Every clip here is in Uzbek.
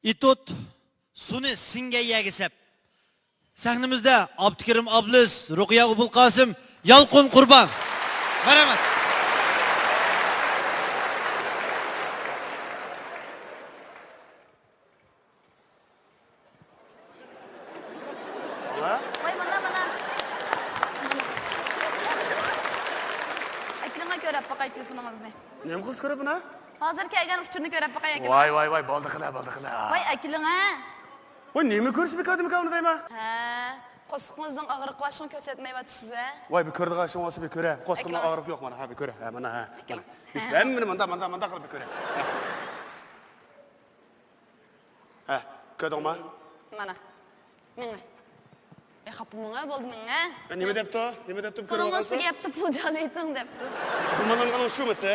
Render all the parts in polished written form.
İtot suni singa yagishab. Sahnimizda Abdukarim Ablis, Ruqiya Ubulqosim, Yalqin Qurbon. Marhamat. Voy, mana. Akilingga ko'rib boqay telefoningizni. Nima qilish kerak buni? Hozir kelgan uchurni ko'rib boqay akiling. Voy, bo'ldi qila. Voy, akilingga. Voy, nima ko'rish bekadimi kavni deyman? Ha, qo'sqingizning og'riq boshini ko'rsatmayapsiz a? Voy, bir ko'rdigan ishim olsa bir ko'ra. Qo'sqimdan og'riq yo'q mana, ha bir ko'ra. Ha, mana ha. Bismillah, manda qilib bir ko'ra. Ha, ko'rdingmi? Mana. Menga. Xapimga bo'ldi menga. Nima debdi? Nima debdi ko'rib Pulingni olsa? ustiga yapti, pul joylayting debdi. Bundan qana shumiti?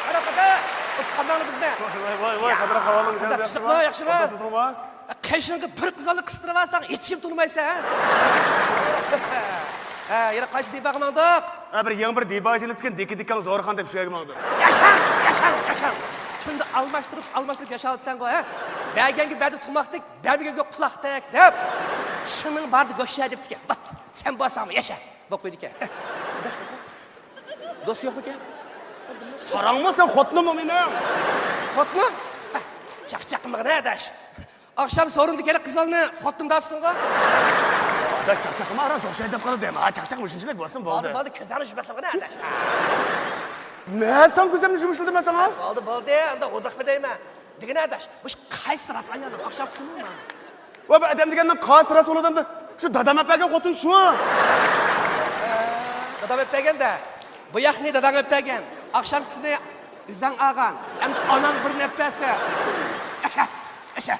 Qarab qada. Qanday bizda? Voy, qadra havoling Qada chiqma, yaxshimi? Qayshingga bir qizalni qistirib olsang, hech kim turmaysa, ha, yana qaysi debag'mandiq? Ha, bir yangi bir debajini tutgan deki-dekan zo'rxon deb sho'yag'mandi. Yashang. Shunda almashtirib yashayotsan-ku, ha? Baganga badi tumoqdek, dabiga quloqdek deb. Ishing bardi go'sha deb tikan. Bat, sen bo'lsangmi yasha. Bo'q qo'ydi ekan. Do'st yo'qmi ekan? Sarangmi sen xotnimi mening? Xotnim? Chaqchaqmag'ina adash. Akşam sorundu kele qizalni xotnim dapsın-ku. Adash chaqchaqma aran zo'shay deb qoldi dema. Chaqchaqmi shunchalik bo'lsin bo'ldi. Bo'ldi, ko'zlarni shubhatlag'ina adash. Ne sen ko'zimni shumishildi men sana? Bo'ldi, unda o'diq deyman. Degina adash, bu qaysi ras ayolni akşam qismi? Va bu adam degandan qas rasul odamda shu dadam apaga xotin shu. Dadam öptəgəndə, bu yaxni dadam öptəgən, akşamkısını üzən ağan, hem de anan bir nəpəsi. Yaşa.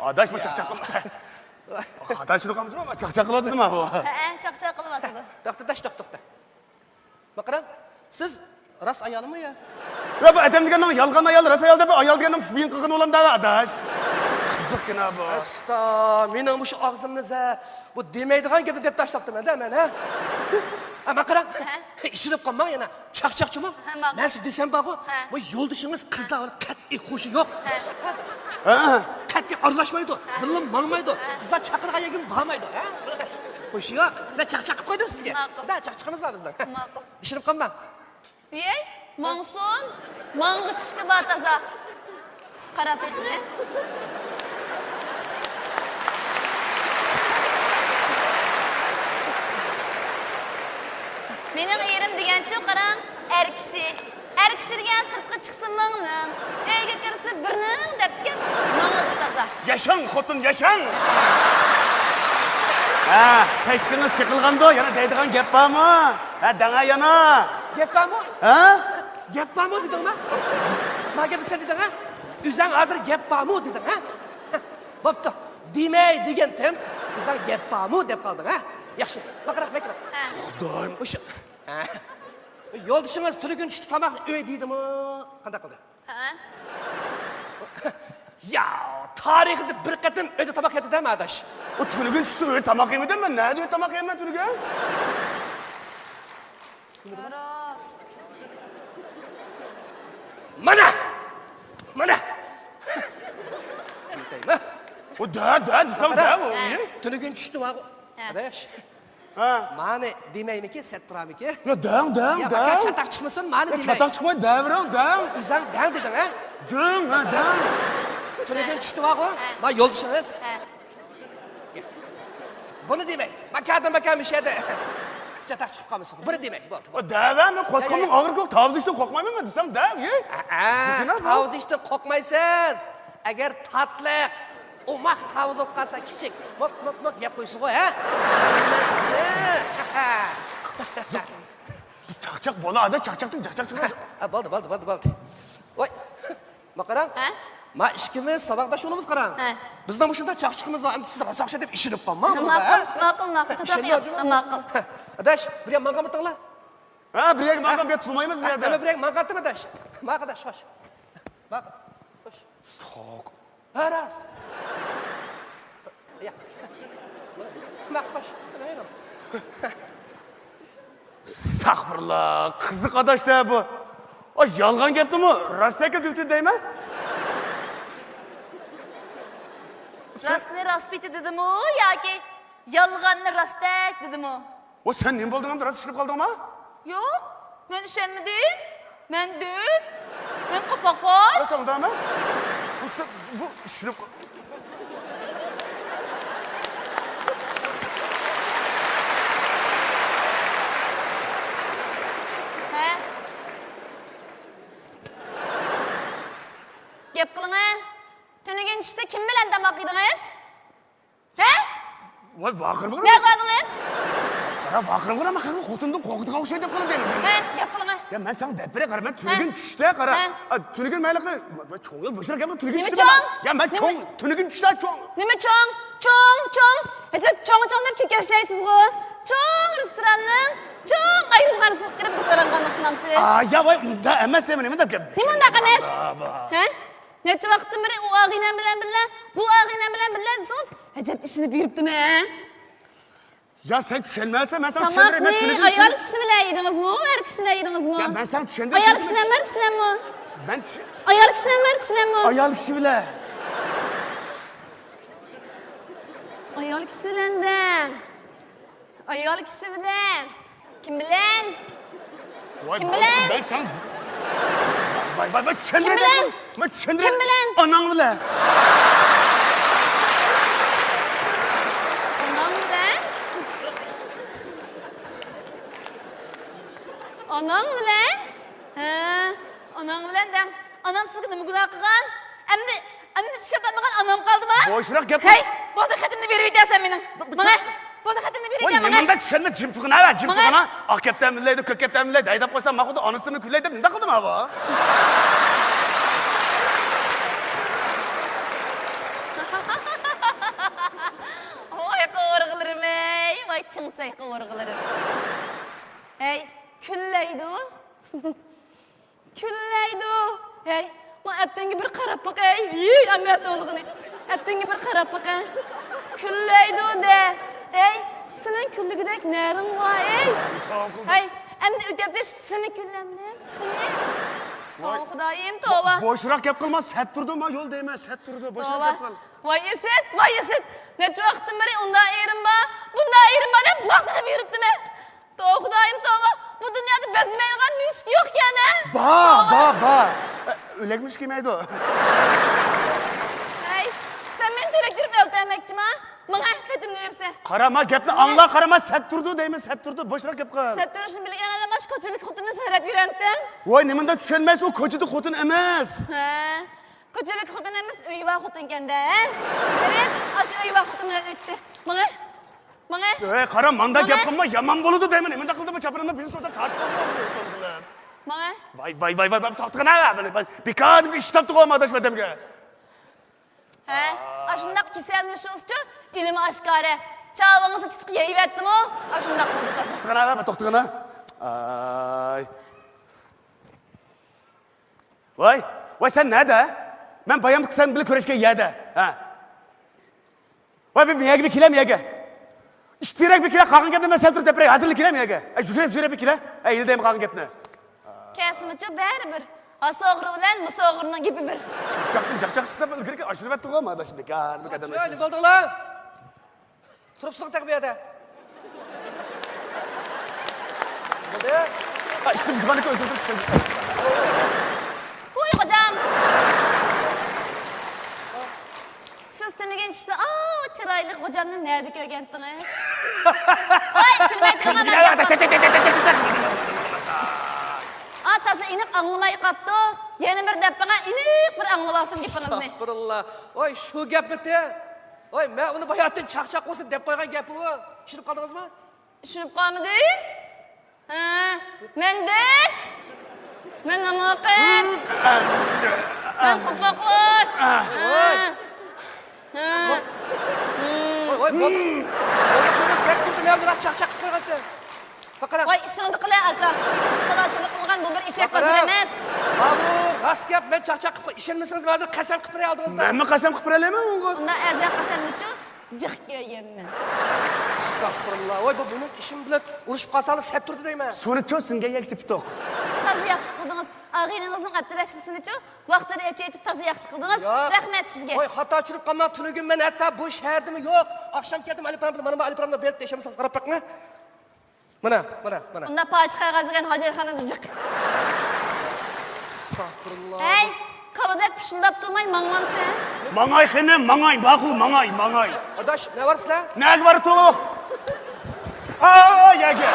Adaş mı çaqçaqlı? Adaşını qamcım ama çaqçaqladı mı bu? Ha, chaqchaq qilyapti. Toxta. Baqıram, siz ras ayalımı ya? Ya bu adam degandan yalğan ayal, ras ayal deb ayal degandan fuyin qilgan olamda adaş. Qiziqgina bu. Asta, mening bu ağzımniza bu demeydigan gapni deb tashlabdim men, ha? Ama qaram, ishirib qolmang yana. Chaqchaqchimi? Men siz desam bağı, bu yo'ldishingiz qizlar qat'iy xushi yo'q. Qat'iy aralashmaydi, bilim mangmaydi. Qizlar chaqirgan yerga bormaydi, ha? Xushi yo'q. Men chaqchaq qilib qo'ydim sizga. Da chaqchaqimiz bor bizdan. Ma'qul. Ishirib qolmang. Ey, Mangsun, mang'ichishga bataza. Qarab eqni. Mening erim degancha qarang, er kishi degan sirtqa chiqsa mingning, uyga kirsa birning debdigan mang'ida taza. Yaşang xotin, yaşang. Ha, tashqini chiqilganda yana deydigan gap bormi? Ha, danga yana. Gap bormi? Ha? Gap bormi dedingmi? Nega desa deding, ha? O'zing hozir gap bormi deding, ha? Bo'pti. Demay degan tem, o'zing gap bormi deb qolding, ha? Yaxshi. Baqiraq. Xudoyim, o'sha. Yo'ldishingiz turgun tushdi tomoqni uy deydimi? Qanday qildi? Ha? Ya, tarixida bir qatim uyda tomoq yedidimi adash? O turgun tushdi, tamoq yemadim men. Nima tamoq yeyman turgun? Xo'roz. Mana. Deymi? O da desam da bu. Turgun tushdi va adash. Ha. Mani demaymi-ki, settiramiki? Ya dang. Ya baka çatak çıkmasın, mani demay. Çatak çıkmayı dang. Üzən dang dedin, ha? Dang. Tülegen düştü var o. Ma yol dışınız. Bunu demey. Bakam bir şeyde. Çatak çıkıp kalmışsın. Bunu demey. O dang ben qo'sqimning og'ir yo'q, tavuz ishdan qo'rqmayman men desam dang. Tavuz ishdan qo'rqmaysiz. Agar tatliq umaq tavuz bo'lib qolsa kichik. Mok yeb qo'ysiz qo'y, ha? Chaqchaq bo'ladi, chaqchaqdan chaqchaq chiqadi. Bo'ldi. Voy. Ma qarang. Ma ishkimiz saboqdashuvimiz qarang. Bizdan bu shunda chaqchiqimiz va siz rasoqsha deb ishirib qolmang. Ma'qul. Chatoq yo'q. Ma'qul. Adash, bir ham mangam o'tinglar. Ha, bir ham mangam bet turmaymiz bu yerda. Ana bir ham mangatmi adash? Maqadash, xo'sh. Baq. Xo'sh. So'q. Haras. Ya. Maq xo'sh. Estağfurullah. Kızık adaş da bu. O yalgan gepti mi? Rastaki düftü değil mi? Rastni raspiti dedim o yoki yolg'onni rastak dedim o. O sen neyim buldun rast işinip kaldın mı? Yo'q, men ishonmadim. Men dud. Men qo'poqbosh. Nasıl oldu ama? Bu işinip... He? Gap qiling ha. Tunagan tushda kim bilan tamoq yedingiz? He? Vay vakır mı? Ne qiladingiz? Kara vakır mı? Ama kutundun kokuduğuna hoş edip kılın değil mi? He, gap qiling ha. Ya ben sana depere kara, ben tünügün düştü kara. He. Tünügün maylıkı, ben çoğul boşuna gelme tünügün Nima düştü. çoğun? Ya ben çoğul, tünügün düştü çoğul. Nima cho'ng? Cho'ng. Hozir cho'ng deb ko'kashlaysiz-ku. Cho'ng restoranning cho'ng ayrimxonasiga kirib restorandan o'xshamsiz. Ya vay, da emas demin nima deb gap. Nima undaqa emas? He? Necha vaqtdan beri u og'inam bilan birga, bu og'inam bilan birga desangiz, ajab ishini buyuribdimi? Ya sen düşenmezsen ben sana Tamoqni tünügün ayol kishi bilan yedingizmi, er kishi bilan yedingizmi? Ya ben sana düşendim. Ayol kishi bilan, er kishi bilanmi? Ben Ayol kishi bilan, er kishi bilanmi? ayol kişi bile. Ayol kishi bilan-da. Ayol kishi bilan. Kim bilan? Vay, Kim ben- bilen? Ben sana... Vay, düşendim. Kim bilen? Ben düşendim. Kim bilen? Anan bile. Onam bilan? Onam bilan? Ha, onam bilan dam. Onam sizga nima gunoh qilgan? Endi tushunmagan onam qoldimi? Boşuna gap. Hey, bo'ldi xatimni berib yetasan mening. Bu- Mana, bo'ldi xatimni berib Vay, yetaman. nemanda düşenme cimtıgına var, cimtıgına. Bana- Akepten milleydi, kökepten milleydi. Aydap koysam makudu anısını külleydi. Ne kıldım abi? Voy qovurg'ularim ey, voy chingsay qovurg'ularim. Hey, kullaydi. Kullaydi. Hey, men aptenga bir qarab boqay. Ey, amat o'g'lini. Aptenga bir qarab boqay. Kullaydi de. Hey, sening kulligidek narim var ey. Hey, endi o'tibdish seni kullandim. Seni. Voy xudoyim, tavba. Boşuna gap kılmaz. Set durdu ma yol değmez. Set durdu. Boşuna Tavba. gap kıl. Voy esit. Necha vaqtdan beri undan erinma, bundan erinma deb bu vaqtda deb yuribdimi? Tavba xudoyim, tavba. Bu dunyoda bezmaydigan mushuk yo'q ekan a. Ba. Ölekmiş kimeydi o? Hey, sen meni direktirib o'ltirmoqchimi? Menga xatimni bersa. Karama gapni anla karama set durdu değmez. Set durdu. Boşuna gap kıl. Sattirishni bilgan adamash ko'chilik xotinni so'rab yurantdim. Vay nemanda düşenmez o kocudu kotun emez. Ha, ko'chilik xotin emas, uyva xotin ekanda. Evet, shu uyva xotin bilan o'tdi. Menga. Kara manda Bana- gap kılma yaman boludu değme. Nemanda kıldı mı çapırında bizi sorsa taht kılma. Menga. Vay tahtına ne? Bir kadın bir iştaptık olma adaş bedemge. Ha, shundaq kasalni shu'sichu ilmi oshkora. Chavog'ingizni chitib yeyibetdim o. Shundaq bo'ldi tasa. Tahtına. Ay. Vay sen nerede? Ben bayan sen bile köreşke yerde. Ha. Vay bir miyege bir kile miyege. İştirek bir kile kalkın gepne ben sen tur depreye hazırlı kile miyege. Jüre bir kile. İldeyim kalkın gepne. Kasimichu baribir. Asog'ri bilan musog'irning gapi bir. Çakçaksın da böyle kırık aşırı bettik olma adaş bir kadın. Shu nima bo'ldi lan? Turibsiz taq bu yerda. Bo'ldi? İşte biz bana özür dilerim. Qo'y xo'jam. Siz tunagan tushda, chiroyli xo'jamni nada ko'rgandingiz? Voy, kulmay turma. Atası iniq anglamay qapti. Yana bir dapaga iniq bir anglabosim gapingizni. Astagfirullah. Oy, shu gapni-te. Oy, men uni bayotdan chaqchaq qo'ysin deb qo'ygan gapi u. Tushunib qoldingizmi? Tushunib qolmadim? Ha, mendet. Men namoqat. Men qo'rqoqosh. Oy, bo'ldi. Buni sektorda men uni chaqchaq qilib qo'ygan-te. Baqara. Voy, ishingni qilay aka. Savatchilik qilgan bu bir eshak hozir emas. Babu, rast gap, men chaqchaq qilib ishonmasangiz hozir qasam qilib qo'ya oldingizda. Ben mi kasem kıpıralıyım mı? Unda azar qasamni-chu, jiq ko'yganman. Astagfirullah. Voy, bu benim işim bilan urushib qolsangiz sep turdi deyman. Suni cho singa yegisi pitoq. Toza yaxshi qildingiz. Og'iningizning attirashini-chu, vaqtida aytib toza yaxshi qildingiz. Rahmat sizga. Voy, xato tushirib qolman. Tunugim men hatta bu shahardimi yo'q. Oqshom keldim Aliparamda, mana bu Aliparamda berib teshamiz, qarab baqma. Mana. Unda poch qog'oziga hojatxonada jiq. Astagfirullah. Hey, qaladak pishildab turmay manglamsan. Mangay xini, mangay, ma'qul mangay. Adash, ne var sizlar? Nag var to'q? Yaga.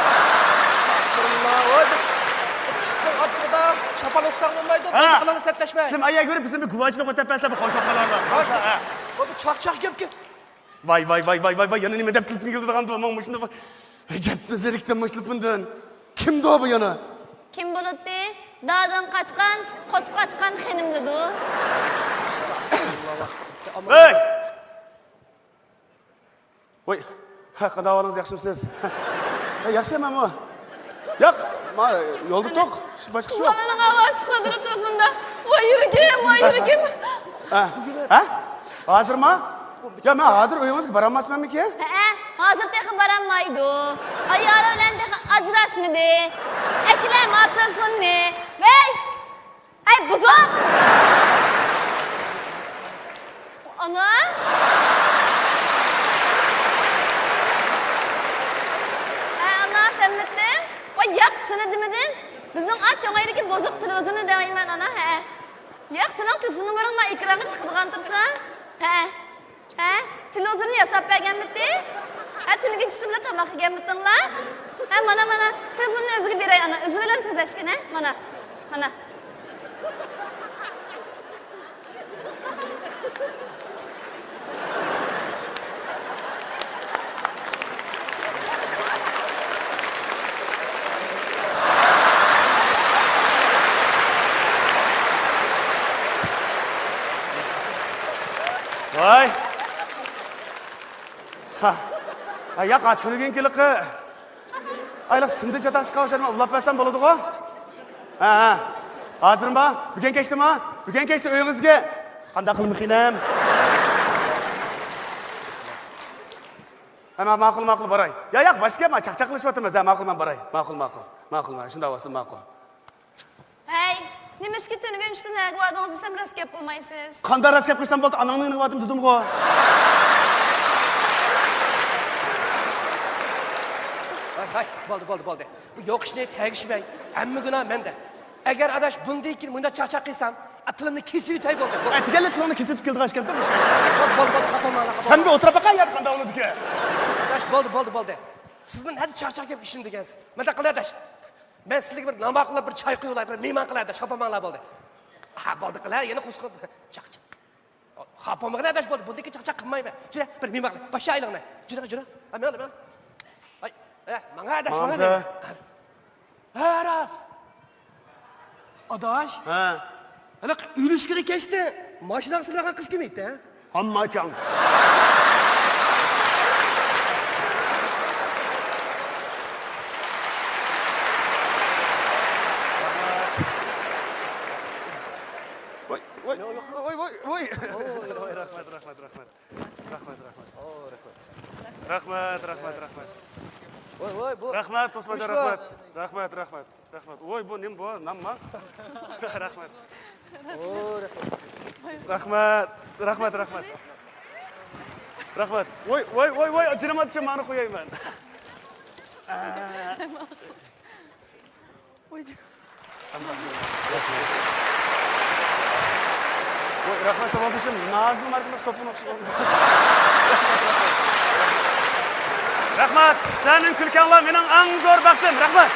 Astagfirullah. Voy. Pishtir ochig'ida shapal o'qsaq bo'lmaydi. Qo'lini satlashmay. Siz ayya ko'rib bizim bir guvochlik o'tapaslar, bir qo'shoqlar bor. Bu chaqchaq gap. Vay, yana nima deb tilpin keladigan bo'lmang mushunda. Ajabni zerikdim mushlipundan. Kimdi o bu yana? Kim bo'ladi? Da'dan qochgan, qo'sib qochgan xenimdi. Hey! Voy, qanday ahvolingiz, yaxshimisiz? Yaxshiman o. Yo'q, men yo'lda to'q, boshqa shu. Ularning ovozi chiqmadi telefonda. Voy yuragim. Ha? Hozirmi? Ya men hozir uyingizga boramasmanmi-ki? Hozir texi boramaydi. Ayoli bilan texi ajrashmadi. Aytlayman telefonni. Voy! Ay buzoq. Ana? Ana sen mittin? Voy yo'q, seni demedin? Bizning cho'ng'aydagi buzoq televizorni deyman ana, ha. Yo'q, sening telefon nomering ekranga chiqadigan tursa? Ha? Televizorni yasab berganmiding? Tunugi tushdi bilan tomoq yeganmidinglar? Mana, telefonni o'ziga beray ana. O'zi bilan so'zlashgin, mana. Voy. Yo'q, tunugun kiliqi. Ayliq sinda jataqchi qolsam, uxlab bersam bo'ladi-ku? Ha. Hozirmi? Bugun kechdimi? Bugun kechdi uyingizga. Qanday qilib xinam? Ama ma'qul boray. Yo'q, boshqa men chaqchaqlashyapmiz. Ma'qulman boray. Ma'qul. Shunda bo'lsin, ma'qul. Hey, nimashki tunugun tushdi, nega odingiz desam rost gap qilmaysiz? Qanday rost gap qilsam bo'ldi? Anangning nimatim dedim-ku. Hay, bo'ldi. Bu yo'q ishni tegishmay, hamma gunoh menda. Agar adash bunday keyin bunda chaqchaq qilsam, atilimni kesib yutay bo'ldi. Aytganlar tilini kesib yutib keldi g'ashkanda bu shay. Bo'ldi, xafaman. Sen bir o'tirib baqa yap qanday bo'ladi-ki? Adash bo'ldi. Sizning hadi chaqchaq gap ishim degansiz. Menda qilay adash. Men sizlarga bir nima qilib bir choy quyib bir mehmon qilay adash, xafamanlar bo'ldi. Ha, bo'ldi qilay, yana qo'sqib chaqchaq. Xafaman adash bo'ldi. Bunday chaqchaq qilmayman. Jura, bir mehmon qilay. Boshqa aylanay. Jura. Men. Mana adash, mana. Ha, ras. Adash? Ha. Ana uylushgani kechdi. Mashinaga sirlagan qiz kim edi, ha? Hammachang. Voy. Rahmat. Voy, bu. Rahmat, Osmonjon, rahmat. Voy, bu nim bu, namma? Rahmat. Rahmat. Voy, ajramat shu meni qo'yayman. Voy, rahmat savobishim, nazli markalik sopun o'xshaydi. Rahmat, senin kulkanlar mening eng zo'r baxtim. Rahmat.